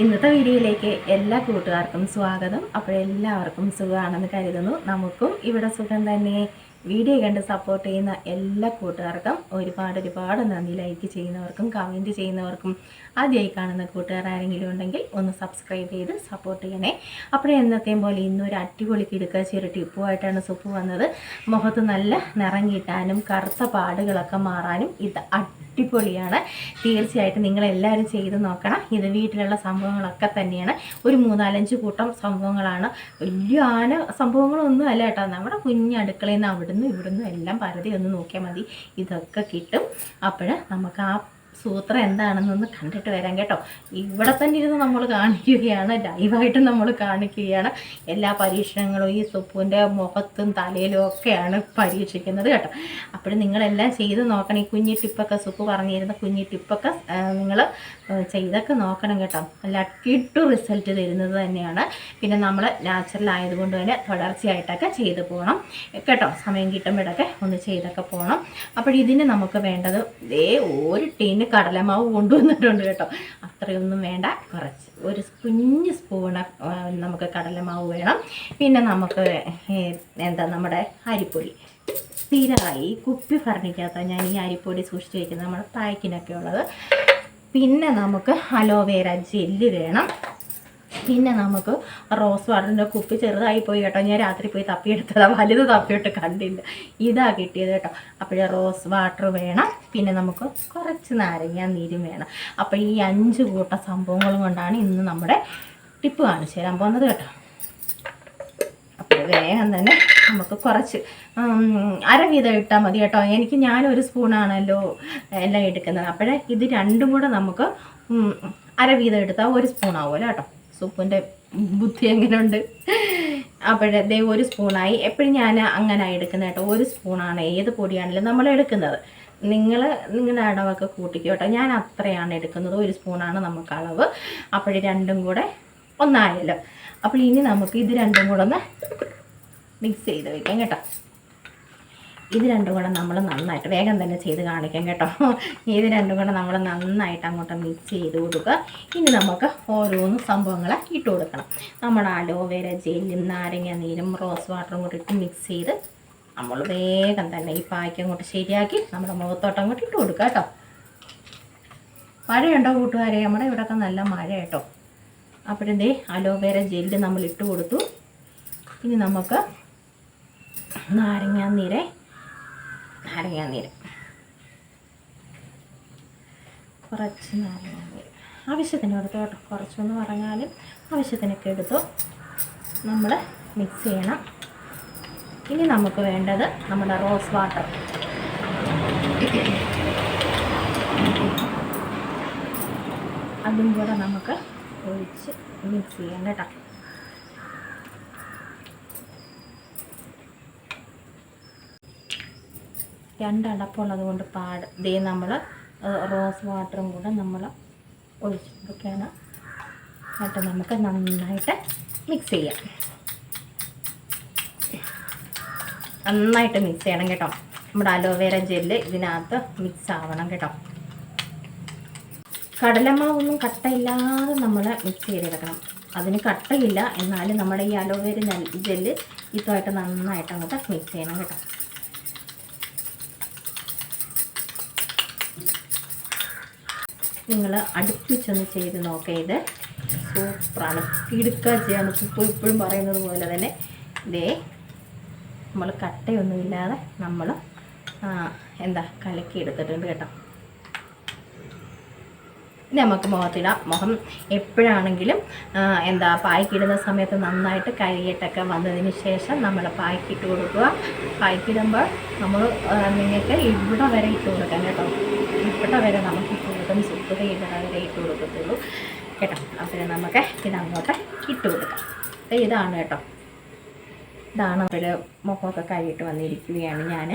ഇന്നത്തെ വീഡിയോയിലേക്ക് എല്ലാ കൂട്ടുകാർക്കും സ്വാഗതം. എല്ലാവർക്കും സുഖമാണെന്ന് കരുതുന്നു. നമുക്കും ഇവിടെ സുഖം തന്നെ. വീഡിയോ കണ്ട് സപ്പോർട്ട് ചെയ്യുന്ന എല്ലാ കൂട്ടുകാർക്കും ഒരുപാട് നന്ദി. ലൈക്ക് ചെയ്യുന്നവർക്കും കമൻറ്റ് ചെയ്യുന്നവർക്കും ആദ്യമായി കാണുന്ന കൂട്ടുകാർ ആരെങ്കിലും ഉണ്ടെങ്കിൽ ഒന്ന് സബ്സ്ക്രൈബ് ചെയ്ത് സപ്പോർട്ട് ചെയ്യണേ. എന്നത്തെയും പോലെ ഇന്നൊരു അടിപൊളി കിടുക്കാച്ചി ടിപ്പുമായിട്ടാണ് സുപ്പ് വന്നത്. മുഖത്ത് നല്ല നിറം കിട്ടാനും കറുത്ത പാടുകളൊക്കെ മാറാനും ഇത് അടിപൊളിയാണ്. തീർച്ചയായിട്ടും നിങ്ങളെല്ലാവരും ചെയ്ത് നോക്കണം. ഇത് വീട്ടിലുള്ള സംഭവങ്ങളൊക്കെ തന്നെയാണ്. ഒരു 3-4 കൂട്ടം സംഭവങ്ങളാണ്. വലിയ സംഭവങ്ങളൊന്നും അല്ല കേട്ടോ. നമ്മുടെ കുഞ്ഞടുക്കളയിൽ നിന്ന് ഇവിടുന്ന് എല്ലാം പരതി ഒന്ന് നോക്കിയാൽ മതി, ഇതൊക്കെ കിട്ടും. അപ്പോൾ നമുക്ക് ആ സൂത്രം എന്താണെന്നൊന്ന് കണ്ടിട്ട് വരാം കേട്ടോ. ഇവിടെ തന്നെ ഇരുന്ന് നമ്മൾ കാണിക്കുകയാണ്, ലൈവായിട്ട് നമ്മൾ കാണിക്കുകയാണ്. എല്ലാ പരീക്ഷണങ്ങളും ഈ സുപ്പുവിൻ്റെ മുഖത്തും തലയിലും ഒക്കെയാണ് പരീക്ഷിക്കുന്നത് കേട്ടോ. അപ്പോൾ നിങ്ങളെല്ലാം ചെയ്ത് നോക്കണം. ഈ കുഞ്ഞി ടിപ്പൊക്കെ സുപ്പ് പറഞ്ഞിരുന്ന കുഞ്ഞി ടിപ്പൊക്കെ നിങ്ങൾ ചെയ്തൊക്കെ നോക്കണം കേട്ടോ. നല്ല കിട്ടു റിസൾട്ട് തരുന്നത് തന്നെയാണ്. പിന്നെ നമ്മൾ നാച്ചുറൽ ആയതുകൊണ്ട് തന്നെ തുടർച്ചയായിട്ടൊക്കെ ചെയ്ത് പോകണം കേട്ടോ. സമയം കിട്ടുമ്പോഴൊക്കെ ഒന്ന് ചെയ്തൊക്കെ പോകണം. അപ്പോൾ ഇതിന് നമുക്ക് വേണ്ടത് ഒരു ടീന് കടലമാവ് കൊണ്ടുവന്നിട്ടുണ്ട് കേട്ടോ. അത്രയൊന്നും വേണ്ട, കുറച്ച് ഒരു കുഞ്ഞ് സ്പൂണ് നമുക്ക് കടലമാവ് വേണം. പിന്നെ നമുക്ക് നമ്മുടെ അരിപ്പൊടി സ്ഥിരമായി കുപ്പി ഭരണിക്കകത്ത് ഞാൻ ഈ അരിപ്പൊടി സൂക്ഷിച്ച് വയ്ക്കുന്നത്, നമ്മുടെ പായ്ക്കിനൊക്കെ ഉള്ളത്. പിന്നെ നമുക്ക് അലോവേര ജെല്ല് വേണം. പിന്നെ നമുക്ക് റോസ് വാട്ടറിൻ്റെ കുപ്പി ചെറുതായി പോയി കേട്ടോ. ഞാൻ രാത്രി പോയി തപ്പിയെടുത്തതാണ്, വലുത് തപ്പിയിട്ട് കണ്ടില്ല, ഇതാ കിട്ടിയത് കേട്ടോ. അപ്പോൾ റോസ് വാട്ടർ വേണം. പിന്നെ നമുക്ക് കുറച്ച് നാരങ്ങ നീരും വേണം. അപ്പോൾ ഈ 5 കൂട്ടം സംഭവങ്ങളും കൊണ്ടാണ് ഇന്ന് നമ്മുടെ ടിപ്പ് കാണിച്ചു തരാൻ പോകുന്നത് കേട്ടോ. അപ്പോൾ വേഗം തന്നെ നമുക്ക് കുറച്ച് അരവീതം ഇട്ടാൽ മതി കേട്ടോ. ഞാനൊരു സ്പൂണാണല്ലോ എല്ലാം എടുക്കുന്നത്. അപ്പോഴേ ഇത് രണ്ടും കൂടെ നമുക്ക് അരവീതം എടുത്താൽ 1 സ്പൂണാവുമല്ലോ കേട്ടോ. സൂപ്പിൻ്റെ ബുദ്ധി എങ്ങനെയുണ്ട്? അപ്പോഴേ 1 സ്പൂണായി. എപ്പോഴും ഞാൻ അങ്ങനെ എടുക്കുന്നത് കേട്ടോ. 1 സ്പൂണാണ് ഏത് പൊടിയാണെങ്കിലും നമ്മൾ എടുക്കുന്നത്. നിങ്ങളുടെ അളവൊക്കെ കൂട്ടിക്കോ കേട്ടോ. ഞാൻ അത്രയാണ് എടുക്കുന്നത്, 1 സ്പൂണാണ് നമുക്ക് അളവ്. അപ്പോഴേ രണ്ടും കൂടെ ഒന്നായല്ലോ. അപ്പോൾ ഇനി നമുക്ക് ഇത് രണ്ടും കൂടെ ഒന്ന് മിക്സ് ചെയ്ത് വയ്ക്കാം കേട്ടോ. ഇത് രണ്ടും കൂടെ നമ്മൾ നന്നായിട്ട് വേഗം തന്നെ ചെയ്ത് കാണിക്കാം കേട്ടോ. ഇത് രണ്ടും കൂടെ നമ്മൾ നന്നായിട്ട് അങ്ങോട്ട് മിക്സ് ചെയ്ത് കൊടുക്കുക. ഇനി നമുക്ക് ഓരോന്ന് സംഭവങ്ങളെ ഇട്ട് കൊടുക്കണം. നമ്മുടെ അലോവേര ജെല്ലും നാരങ്ങ നീരും റോസ് വാട്ടറും കൂടി ഇട്ട് മിക്സ് ചെയ്ത് നമ്മൾ വേഗം തന്നെ ഈ പായ്ക്ക് അങ്ങോട്ട് ശരിയാക്കി നമ്മുടെ മുഖത്തോട്ട് അങ്ങോട്ട് ഇട്ട് കൊടുക്കുക കേട്ടോ. മഴയുണ്ടോ കൂട്ടുകാരെ? നമ്മുടെ ഇവിടെയൊക്കെ നല്ല മഴ കേട്ടോ. അപ്പോഴേ അലോവേര ജെല്ല് നമ്മൾ ഇട്ട് കൊടുത്തു. ഇനി നമുക്ക് നാരങ്ങാനീര് കുറച്ച് നാരങ്ങാനീര് ആവശ്യത്തിന് എടുത്തു കേട്ടോ. കുറച്ചൊന്ന് പറഞ്ഞാലും ആവശ്യത്തിനൊക്കെ എടുത്തു നമ്മൾ മിക്സ് ചെയ്യണം. ഇനി നമുക്ക് വേണ്ടത് നമ്മുടെ റോസ് വാട്ടർ. അതും കൂടെ നമുക്ക് ഒഴിച്ച് മിക്സ് ചെയ്യാം കേട്ടോ. രണ്ടടപ്പുള്ളത് കൊണ്ട് നമ്മൾ റോസ് വാട്ടറും കൂടെ നമ്മൾ ഒഴിച്ച് കൊടുക്കുകയാണ്. എന്നിട്ട് നമുക്ക് നന്നായിട്ട് മിക്സ് ചെയ്യാം. നന്നായിട്ട് മിക്സ് ചെയ്യണം കേട്ടോ. നമ്മുടെ അലോവേര ജെല്ല് ഇതിനകത്ത് മിക്സ് ആവണം കേട്ടോ. കടലമാവൊന്നും കട്ടയില്ലാതെ നമ്മൾ മിക്സ് ചെയ്തെടുക്കണം. അതിന് കട്ടയില്ല, എന്നാലും നമ്മുടെ ഈ അലോവേര ജെല്ല് ഇതുമായിട്ട് നന്നായിട്ട് അങ്ങോട്ട് മിക്സ് ചെയ്യണം കേട്ടോ. നിങ്ങൾ അടുപ്പിച്ചൊന്ന് ചെയ്ത് നോക്കിയത് സൂപ്പറാണ്, കിടുക്കാച്ചിയാണ് സൂപ്പ്. ഇപ്പോഴും പറയുന്നത് പോലെ തന്നെ നമ്മൾ കട്ടയൊന്നുമില്ലാതെ നമ്മൾ കലക്കി എടുത്തിട്ടുണ്ട് കേട്ടോ. ഇനി നമുക്ക് മുഖത്തിടാം. മുഖം എപ്പോഴാണെങ്കിലും പായ്ക്കിടുന്ന സമയത്ത് നന്നായിട്ട് കഴുകിയിട്ടൊക്കെ വന്നതിന് ശേഷം നമ്മൾ പായ്ക്കിട്ട് കൊടുക്കുക. പായ്ക്കിടുമ്പോൾ നമ്മൾ നിങ്ങൾക്ക് ഇവിടെ വരെ ഇട്ട് കൊടുക്കാം കേട്ടോ. ഇവിടെ വരെ നമുക്ക് ഇട്ട് കൊടുക്കും. സുപ്പുക ഇവിടെ വരെ ഇട്ട് കൊടുക്കത്തുള്ളൂ കേട്ടോ. അപ്പോൾ നമുക്ക് ഇതങ്ങോട്ട് ഇട്ട് കൊടുക്കാം. ഇതാണ് കേട്ടോ. ഇതാണ് ഒരു മുഖമൊക്കെ കഴുകിയിട്ട് വന്നിരിക്കുകയാണ് ഞാൻ.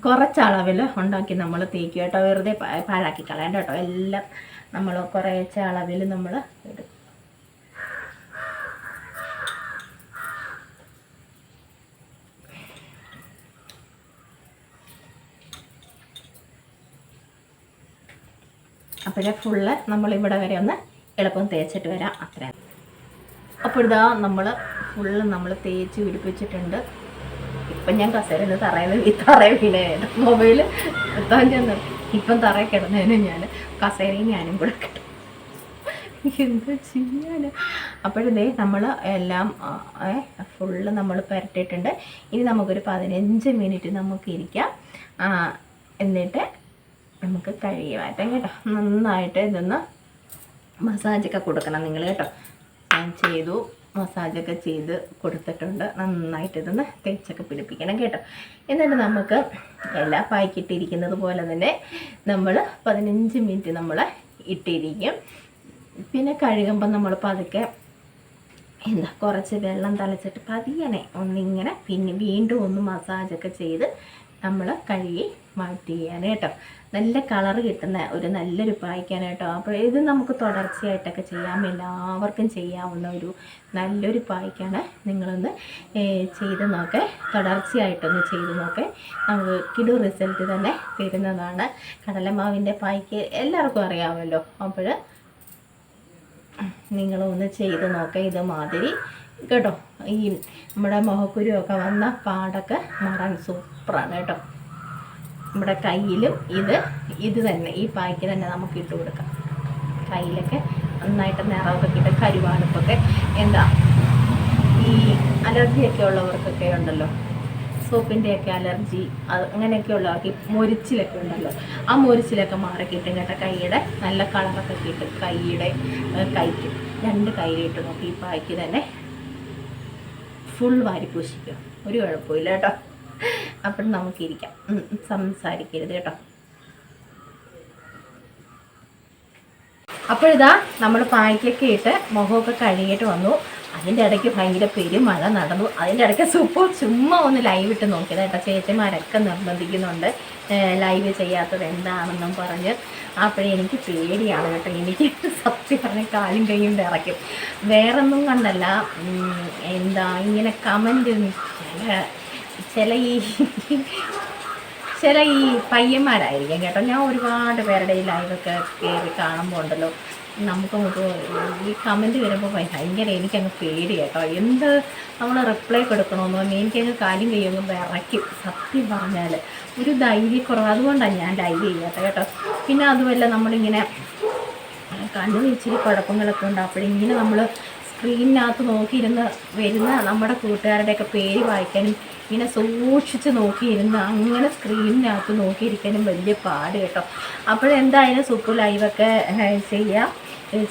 കുറച്ച് അളവിൽ ഉണ്ടാക്കി നമ്മൾ തേക്കുക കേട്ടോ. വെറുതെ പാഴാക്കി കളയണ്ട കേട്ടോ. എല്ലാം നമ്മൾ കുറച്ച് അളവിൽ നമ്മൾ എടുക്കും. അപ്പോഴേ ഫുള്ള് നമ്മളിവിടെ വരെ ഒന്ന് എളുപ്പം തേച്ചിട്ട് വരാം. അത്ര. അപ്പോൾ ഇതാ ഫുള്ള് നമ്മൾ തേച്ച് പിടിപ്പിച്ചിട്ടുണ്ട്. ഇപ്പം ഞാൻ കസേരയിൽ തറയിൽ വീണേ മൊബൈൽ എത്താൻ ചെന്ന് ഇപ്പം തറയിൽ കിടന്നതിന് ഞാൻ കസേരയും ഞാനും കൂടെ കിട്ടും. എന്താ ചെയ്യാൻ? അപ്പോഴേ നമ്മൾ എല്ലാം ഫുള്ള് നമ്മൾ പുരട്ടിയിട്ടുണ്ട്. ഇനി നമുക്കൊരു 15 മിനിറ്റ് നമുക്ക് ഇരിക്കാം. എന്നിട്ട് നമുക്ക് കഴുകി മാറ്റാം കേട്ടോ. നന്നായിട്ട് ഇതൊന്ന് മസാജൊക്കെ കൊടുക്കണം നിങ്ങൾ കേട്ടോ. ഞാൻ മസാജൊക്കെ ചെയ്ത് കൊടുത്തിട്ടുണ്ട്. നന്നായിട്ട് ഇതൊന്ന് തേച്ചൊക്കെ പിടിപ്പിക്കണം കേട്ടോ. എന്നിട്ട് നമുക്ക് എല്ലാ പായ്ക്കിട്ടിരിക്കുന്നത് പോലെ തന്നെ നമ്മൾ 15 മിനിറ്റ് നമ്മൾ ഇട്ടിരിക്കും. പിന്നെ കഴുകുമ്പോൾ നമ്മൾ പതുക്കെ കുറച്ച് വെള്ളം തളിച്ചിട്ട് പതിയനെ ഒന്നിങ്ങനെ പിന്നെ വീണ്ടും ഒന്ന് മസാജൊക്കെ ചെയ്ത് നമ്മൾ കഴുകി മാറ്റി ചെയ്യാൻ കേട്ടോ. നല്ല കളറ് കിട്ടുന്ന ഒരു നല്ലൊരു പായ്ക്കാണ് കേട്ടോ. അപ്പോൾ ഇത് നമുക്ക് തുടർച്ചയായിട്ടൊക്കെ ചെയ്യാം, എല്ലാവർക്കും ചെയ്യാവുന്ന ഒരു നല്ലൊരു പായ്ക്കാണ്. നിങ്ങളൊന്ന് ചെയ്ത് നോക്കേ, തുടർച്ചയായിട്ടൊന്ന് ചെയ്ത് നോക്കേ, നമുക്ക് കിടു റിസൾട്ട് തന്നെ തരുന്നതാണ്. കടലമാവിൻ്റെ പായ്ക്ക് എല്ലാവർക്കും അറിയാമല്ലോ. അപ്പോൾ നിങ്ങളൊന്ന് ചെയ്ത് നോക്കുക ഇതുമാതിരി കേട്ടോ. ഈ നമ്മുടെ മുഖക്കുരുവൊക്കെ വന്ന പാടൊക്കെ മാറാൻ സൂപ്പറാണ് കേട്ടോ. നമ്മുടെ കയ്യിലും ഇത് തന്നെ ഈ പായ്ക്ക് തന്നെ നമുക്ക് ഇട്ട് കൊടുക്കാം. കയ്യിലൊക്കെ നന്നായിട്ട് നിറമൊക്കെ കിട്ടും. കരുവാടുപ്പൊക്കെ ഈ അലർജിയൊക്കെ ഉള്ളവർക്കൊക്കെ ഉണ്ടല്ലോ, സോപ്പിൻ്റെയൊക്കെ അലർജി അങ്ങനെയൊക്കെ ഉള്ളവർക്ക് മൊരിച്ചിലൊക്കെ ഉണ്ടല്ലോ, ആ മൊരിച്ചിലൊക്കെ മാറി കിട്ടും കേട്ടോ. കൈയുടെ നല്ല കളറൊക്കെ കിട്ടും. കൈക്ക് 2 കയ്യിലിട്ട് നോക്കി ഈ പായ്ക്ക് തന്നെ ഫുൾ വാരി പൂശിക്കുക, ഒരു കുഴപ്പമില്ല കേട്ടോ. അപ്പം നമുക്കിരിക്കാം, സംസാരിക്കരുത് കേട്ടോ. അപ്പോഴിതാ നമ്മൾ പായ്ക്കൊക്കെ ഇട്ട് മുഖമൊക്കെ കഴുകിയിട്ട് വന്നു. അതിൻ്റെ ഇടയ്ക്ക് ഭയങ്കര പെരുമഴ നടന്നു. അതിൻ്റെ ഇടയ്ക്ക് ചുമ്മാ ഒന്ന് ലൈവ് ഇട്ട് നോക്കിയത് കേട്ടോ. ചേച്ചിമാരൊക്കെ നിർബന്ധിക്കുന്നുണ്ട് ലൈവ് ചെയ്യാത്തത് എന്താണെന്നും പറഞ്ഞ്. അപ്പോഴേ എനിക്ക് പേടിയാണ് കേട്ടോ. എനിക്ക് സത്യം പറഞ്ഞ കാലും കൈയും വിറയ്ക്കും. വേറൊന്നും കണ്ടല്ല, ഇങ്ങനെ കമൻറ്റ് ചില ഈ പയ്യന്മാരായിരിക്കും കേട്ടോ. ഞാൻ ഒരുപാട് പേരുടെ ഈ ലൈവൊക്കെ കയറി കാണുമ്പോൾ ഉണ്ടല്ലോ, നമുക്ക് ഈ കമൻറ്റ് വരുമ്പോൾ ഭയങ്കര എനിക്കങ്ങ് പേടി കേട്ടോ. നമ്മൾ റിപ്ലൈ കൊടുക്കണമെന്ന് പറഞ്ഞാൽ എനിക്കങ്ങ് കാര്യം കഴിയുമ്പോൾ വിറയ്ക്കും. സത്യം പറഞ്ഞാൽ ഒരു ധൈര്യക്കുറവ്, അതുകൊണ്ടാണ് ഞാൻ ലൈവ് ചെയ്യാത്ത കേട്ടോ. പിന്നെ അതുമല്ല നമ്മളിങ്ങനെ കണ്ണിന് ഇച്ചിരി കുഴപ്പങ്ങളൊക്കെ ഉണ്ട്. അപ്പോഴിങ്ങനെ നമ്മൾ സ്ക്രീനിനകത്ത് നോക്കിയിരുന്ന് വരുന്ന നമ്മുടെ കൂട്ടുകാരുടെയൊക്കെ പേര് വായിക്കാനും ഇങ്ങനെ സൂക്ഷിച്ച് നോക്കിയിരുന്ന് അങ്ങനെ സ്ക്രീനിനകത്ത് നോക്കിയിരിക്കാനും വലിയ പാട് കേട്ടോ. അപ്പോഴെന്തായാലും സുപ്പു ലൈവൊക്കെ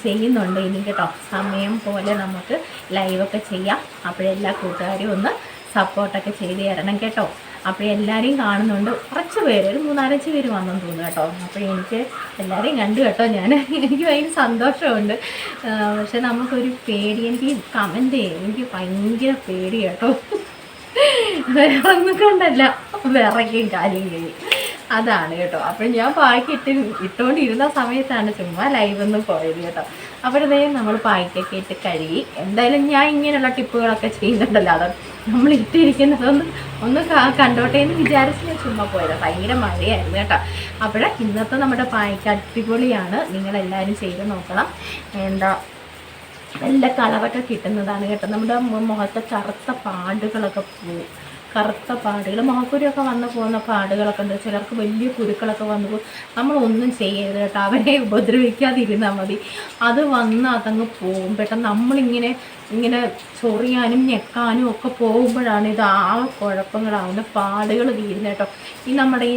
ചെയ്യുന്നുണ്ട് ഇനി കേട്ടോ. സമയം പോലെ നമുക്ക് ലൈവൊക്കെ ചെയ്യാം. അപ്പോഴെല്ലാ കൂട്ടുകാരും ഒന്ന് സപ്പോർട്ടൊക്കെ ചെയ്ത് തരണം കേട്ടോ. അപ്പോഴെല്ലാവരെയും കാണുന്നുണ്ട്. കുറച്ച് പേര്, ഒരു 3-4 പേര് വന്നെന്ന് തോന്നുന്നു കേട്ടോ. അപ്പോഴെനിക്ക് എല്ലാവരെയും കണ്ടു കേട്ടോ. എനിക്ക് ഭയങ്കര സന്തോഷമുണ്ട്. പക്ഷെ നമുക്കൊരു പേടി, എനിക്ക് എനിക്ക് ഭയങ്കര പേടി കേട്ടോ. വേറെ ഒന്നും കണ്ടല്ല, വിറയ്ക്കും കാര്യം കഴിയും, അതാണ് കേട്ടോ. അപ്പോൾ ഞാൻ ഇട്ടുകൊണ്ടിരുന്ന സമയത്താണ് ചുമ്മാ ലൈവൊന്നും പോയത് കേട്ടോ. അപ്പോഴത്തേക്കും നമ്മൾ പായ്ക്കൊക്കെ ഇട്ട് കഴുകി. എന്തായാലും ഞാൻ ഇങ്ങനെയുള്ള ടിപ്പുകളൊക്കെ ചെയ്യുന്നുണ്ടല്ലോ, അത് നമ്മൾ ഇട്ടിരിക്കുന്നതൊന്ന് കണ്ടോട്ടെ എന്ന് വിചാരിച്ച് ഞാൻ ചുമ്മാ പോയത്. ഭയങ്കര മഴയായിരുന്നു കേട്ടോ. അപ്പോൾ ഇന്നത്തെ നമ്മുടെ പായ്ക്ക് അടിപൊളിയാണ്. നിങ്ങളെല്ലാവരും ചെയ്ത് നോക്കണം. നല്ല കളറൊക്കെ കിട്ടുന്നതാണ് കേട്ടോ. നമ്മുടെ മുഖത്തെ കറുത്ത പാടുകളൊക്കെ പോവും. മുഖക്കുരുവൊക്കെ വന്നു പോകുന്ന പാടുകളൊക്കെ ഉണ്ട്. ചിലർക്ക് വലിയ കുരുക്കളൊക്കെ വന്നു പോകും. നമ്മളൊന്നും ചെയ്യരുത് കേട്ടോ. അവരെ ഉപദ്രവിക്കാതിരുന്നാൽ മതി. അത് വന്ന് അതങ്ങ് പോകും പെട്ടെന്ന്. നമ്മളിങ്ങനെ ചൊറിയാനും ഞെക്കാനും ഒക്കെ പോകുമ്പോഴാണ് ഇത് കുഴപ്പങ്ങളാവുന്ന പാടുകൾ വീഴുന്നത് കേട്ടോ. നമ്മുടെ ഈ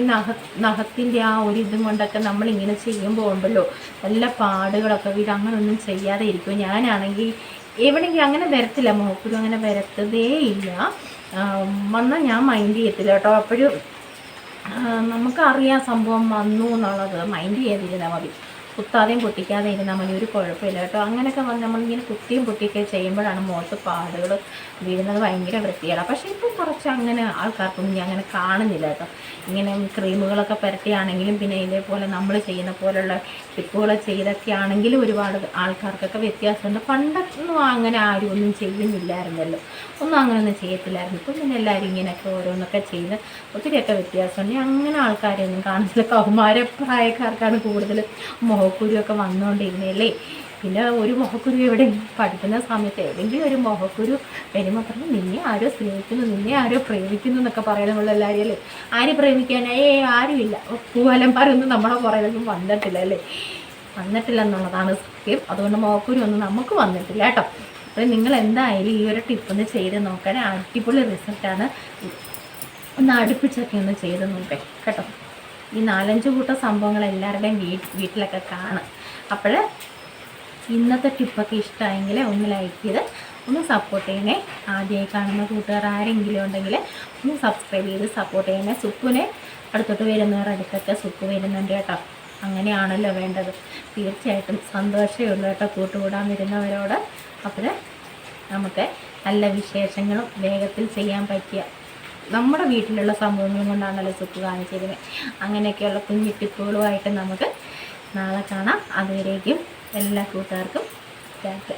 നഖത്തിൻ്റെ ആ ഒരു ഇതും കൊണ്ടൊക്കെ നമ്മളിങ്ങനെ ചെയ്യുമ്പോൾ ഉണ്ടല്ലോ നല്ല പാടുകളൊക്കെ വീഴും. അങ്ങനെയൊന്നും ചെയ്യാതെ ഇരിക്കും. ഞാനാണെങ്കിൽ എവിടെയെങ്കിലും അങ്ങനെ വരത്തില്ല, മുഖക്കുരു അങ്ങനെ വരത്തതേ ഇല്ല. വന്നാൽ ഞാൻ മൈൻഡ് ചെയ്യത്തില്ല കേട്ടോ. അപ്പോഴും നമുക്കറിയാം സംഭവം വന്നു എന്നുള്ളത്. മൈൻഡ് ചെയ്തിരുന്നാൽ മതി, കുത്താതെയും പൊട്ടിക്കാതെ ഇരുന്നാൽ മതി, ഒരു കുഴപ്പമില്ല കേട്ടോ. അങ്ങനെയൊക്കെ വന്ന് നമ്മളിങ്ങനെ കുത്തിയും പൊട്ടിയൊക്കെ ചെയ്യുമ്പോഴാണ് മുഖത്ത് പാടുകൾ വീഴുന്നത്. ഭയങ്കര വൃത്തിയാണ്. പക്ഷേ ഇപ്പോൾ കുറച്ച് അങ്ങനെ ആൾക്കാർക്കൊന്നും ഞാൻ അങ്ങനെ കാണുന്നില്ല കേട്ടോ. ഇങ്ങനെ ക്രീമുകളൊക്കെ പുരട്ടിയാണെങ്കിലും പിന്നെ ഇതേപോലെ നമ്മൾ ചെയ്യുന്ന പോലുള്ള ടിപ്പുകൾ ചെയ്തൊക്കെ ആണെങ്കിലും ഒരുപാട് ആൾക്കാർക്കൊക്കെ വ്യത്യാസമുണ്ട്. പണ്ടൊന്നും അങ്ങനെ ആരും ഒന്നും ചെയ്യുന്നില്ലായിരുന്നല്ലോ, അങ്ങനെയൊന്നും ചെയ്യത്തില്ലായിരുന്നു. ഇപ്പം പിന്നെ എല്ലാവരും ഇങ്ങനെയൊക്കെ ഓരോന്നൊക്കെ ചെയ്ത് ഒത്തിരിയൊക്കെ വ്യത്യാസമുണ്ട്. അങ്ങനെ ആൾക്കാരെയൊന്നും കാണുന്നില്ല. കൗമാരപ്രായക്കാർക്കാണ് കൂടുതൽ മുഖ മുഖക്കുരുവൊക്കെ വന്നുകൊണ്ടിരുന്നല്ലേ. പിന്നെ ഒരു മുഖക്കുരു എവിടെയെങ്കിലും പഠിക്കുന്ന സമയത്ത് ഏതെങ്കിലും ഒരു മുഖക്കുരു വരുമ്പോൾ പറഞ്ഞു നിന്നെ ആരോ സ്നേഹിക്കുന്നു, നിന്നെ ആരോ പ്രേമിക്കുന്നു എന്നൊക്കെ പറയുന്നുള്ള എല്ലാവരും അല്ലേ. ആര് പ്രേമിക്കാനായി? ആരുമില്ല. പൂവലന്മാരൊന്നും നമ്മളെ പുറകിലൊന്നും വന്നിട്ടില്ല അല്ലേ, വന്നിട്ടില്ല എന്നുള്ളതാണ് സത്യം. അതുകൊണ്ട് മുഖക്കുരു ഒന്നും നമുക്ക് വന്നിട്ടില്ല കേട്ടോ. അപ്പോൾ നിങ്ങൾ എന്തായാലും ഈ ഒരു ടിപ്പൊന്ന് ചെയ്ത് നോക്കണേ, അടിപൊളി റിസൾട്ടാണ്. ഒന്ന് അടുപ്പിച്ചൊക്കെ ഒന്ന് ചെയ്ത് നോക്കേ കേട്ടോ. ഈ 4-5 കൂട്ടം സംഭവങ്ങൾ എല്ലാവരുടെയും വീട്ടിലൊക്കെ കാണും. അപ്പോൾ ഇന്നത്തെ ടിപ്പൊക്കെ ഇഷ്ടമായെങ്കിൽ ഒന്ന് ലൈക്ക് ചെയ്ത് ഒന്ന് സപ്പോർട്ട് ചെയ്യണേ. ആദ്യമായി കാണുന്ന കൂട്ടുകാർ ആരെങ്കിലും ഉണ്ടെങ്കിൽ ഒന്ന് സബ്സ്ക്രൈബ് ചെയ്ത് സപ്പോർട്ട് ചെയ്യണേ. സുക്കുനെ അടുത്തോട്ട് വരുന്നവരുടെ അടുത്തൊക്കെ സുക്ക് വരുന്നുണ്ട് കേട്ടോ. അങ്ങനെയാണല്ലോ വേണ്ടത്. തീർച്ചയായിട്ടും സന്തോഷമേ ഉള്ളൂ കേട്ടോ കൂട്ടുകൂടാൻ വരുന്നവരോട്. അപ്പോൾ നമുക്ക് നല്ല വിശേഷങ്ങളും വേഗത്തിൽ ചെയ്യാൻ പറ്റിയ നമ്മുടെ വീട്ടിലുള്ള സംഭവങ്ങളും കൊണ്ടാണല്ലോ സുക്ക് കാണിച്ചിരുന്നത്. അങ്ങനെയൊക്കെയുള്ള കുഞ്ഞു ടിപ്പുകളുമായിട്ട് നമുക്ക് നാളെ കാണാം. അതുവരേക്കും എല്ലാ കൂട്ടുകാർക്കും ടാറ്റ.